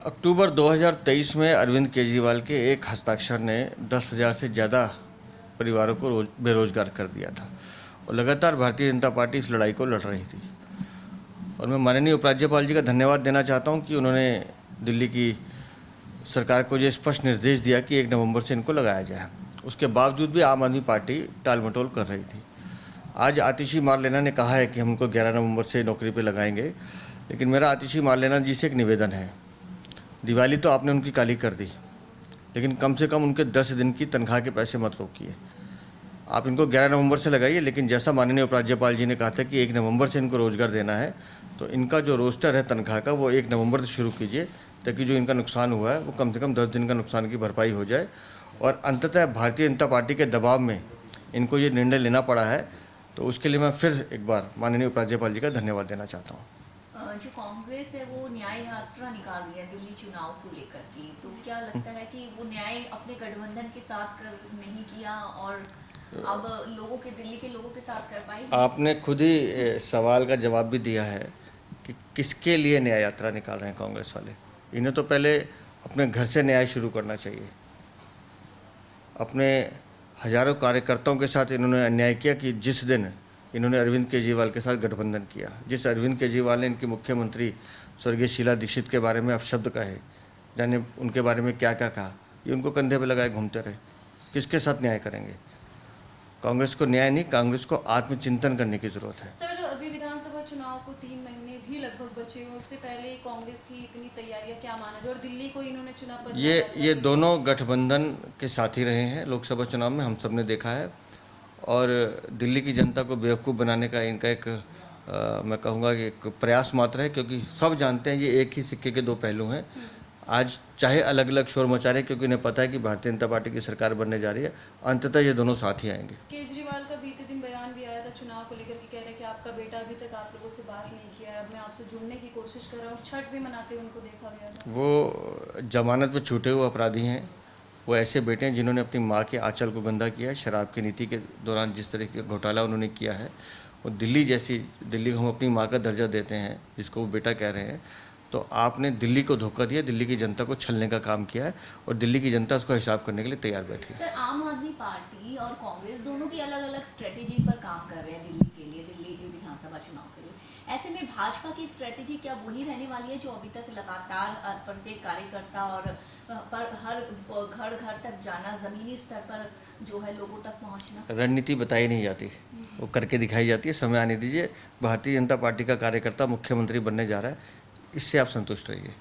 अक्टूबर 2023 में अरविंद केजरीवाल के एक हस्ताक्षर ने 10,000 से ज़्यादा परिवारों को बेरोजगार कर दिया था और लगातार भारतीय जनता पार्टी इस लड़ाई को लड़ रही थी। और मैं माननीय उपराज्यपाल जी का धन्यवाद देना चाहता हूं कि उन्होंने दिल्ली की सरकार को ये स्पष्ट निर्देश दिया कि 1 नवंबर से इनको लगाया जाए। उसके बावजूद भी आम आदमी पार्टी टाल मटोल कर रही थी। आज आतिशी मारलेना ने कहा है कि हम उनको 11 नवंबर से नौकरी पर लगाएंगे, लेकिन मेरा आतिशी मारलेना जी से एक निवेदन है। दिवाली तो आपने उनकी काली कर दी, लेकिन कम से कम उनके 10 दिन की तनख्वाह के पैसे मत रोकिए। आप इनको 11 नवंबर से लगाइए, लेकिन जैसा माननीय उपराज्यपाल जी ने कहा था कि 1 नवंबर से इनको रोज़गार देना है, तो इनका जो रोस्टर है तनख्वाह का वो 1 नवंबर से शुरू कीजिए, ताकि जो इनका नुकसान हुआ है वो कम से कम 10 दिन का नुकसान की भरपाई हो जाए। और अंततः भारतीय जनता पार्टी के दबाव में इनको ये निर्णय लेना पड़ा है, तो उसके लिए मैं फिर एक बार माननीय उपराज्यपाल जी का धन्यवाद देना चाहता हूँ। जो कांग्रेस है वो न्याय यात्रा निकाल रही है दिल्ली चुनाव को लेकर के, तो क्या लगता है कि वो न्याय अपने गठबंधन के साथ कर नहीं किया और अब दिल्ली के लोगों के साथ कर पाई? आपने खुद ही सवाल का जवाब भी दिया है कि किसके लिए न्याय यात्रा निकाल रहे हैं कांग्रेस वाले। इन्हें तो पहले अपने घर से न्याय शुरू करना चाहिए। अपने हजारों कार्यकर्ताओं के साथ इन्होंने अन्याय किया कि जिस दिन इन्होंने अरविंद केजरीवाल के साथ गठबंधन किया, जिस अरविंद केजरीवाल ने इनके मुख्यमंत्री स्वर्गीय शीला दीक्षित के बारे में अपशब्द कहे, जाने उनके बारे में क्या क्या कहा, ये उनको कंधे पे लगाए घूमते रहे। किसके साथ न्याय करेंगे? कांग्रेस को न्याय नहीं, कांग्रेस को आत्मचिंतन करने की जरूरत है। सर, अभी विधानसभा चुनाव को 3 महीने भी लगभग बचे हैं, उससे पहले कांग्रेस की इतनी तैयारियां क्या माना जाए और दिल्ली को इन्होंने चुनाव ये दोनों गठबंधन के साथी रहे हैं लोकसभा चुनाव में, हम सब ने देखा है। और दिल्ली की जनता को बेवकूफ़ बनाने का इनका एक मैं कहूँगा कि एक प्रयास मात्र है, क्योंकि सब जानते हैं ये एक ही सिक्के के दो पहलू हैं। आज चाहे अलग अलग शोर मचा रहे, क्योंकि इन्हें पता है कि भारतीय जनता पार्टी की सरकार बनने जा रही है, अंततः ये दोनों साथ ही आएंगे। केजरीवाल का बीते दिन बयान भी आया था चुनाव को लेकर के, कह रहे कि आपका बेटा अभी तक आप लोगों से बात नहीं किया है, अब मैं आपसे जुड़ने की कोशिश कर रहा हूँ। छठ भी मनाते हुए उनको देखा गया था। वो जमानत पर छूटे हुए अपराधी हैं। वो ऐसे बेटे हैं जिन्होंने अपनी माँ के आंचल को गंदा किया है। शराब की नीति के दौरान जिस तरह का घोटाला उन्होंने किया है, और दिल्ली को हम अपनी माँ का दर्जा देते हैं, जिसको वो बेटा कह रहे हैं, तो आपने दिल्ली को धोखा दिया, दिल्ली की जनता को छलने का काम किया है, और दिल्ली की जनता उसका हिसाब करने के लिए तैयार बैठी है। सर, आम आदमी पार्टी और कांग्रेस दोनों की अलग अलग स्ट्रेटेजी पर काम कर रहे हैं दिल्ली के लिए, दिल्ली विधानसभा चुनाव के लिए। ऐसे में भाजपा की स्ट्रेटेजी क्या वही रहने वाली है जो अभी तक लगातार प्रत्येक कार्यकर्ता और पर हर घर घर तक जाना, जमीनी स्तर पर जो है लोगों तक पहुंचना? रणनीति बताई नहीं जाती, वो करके दिखाई जाती है। समय आने दीजिए। भारतीय जनता पार्टी का कार्यकर्ता मुख्यमंत्री बनने जा रहा है, इससे आप संतुष्ट रहिए।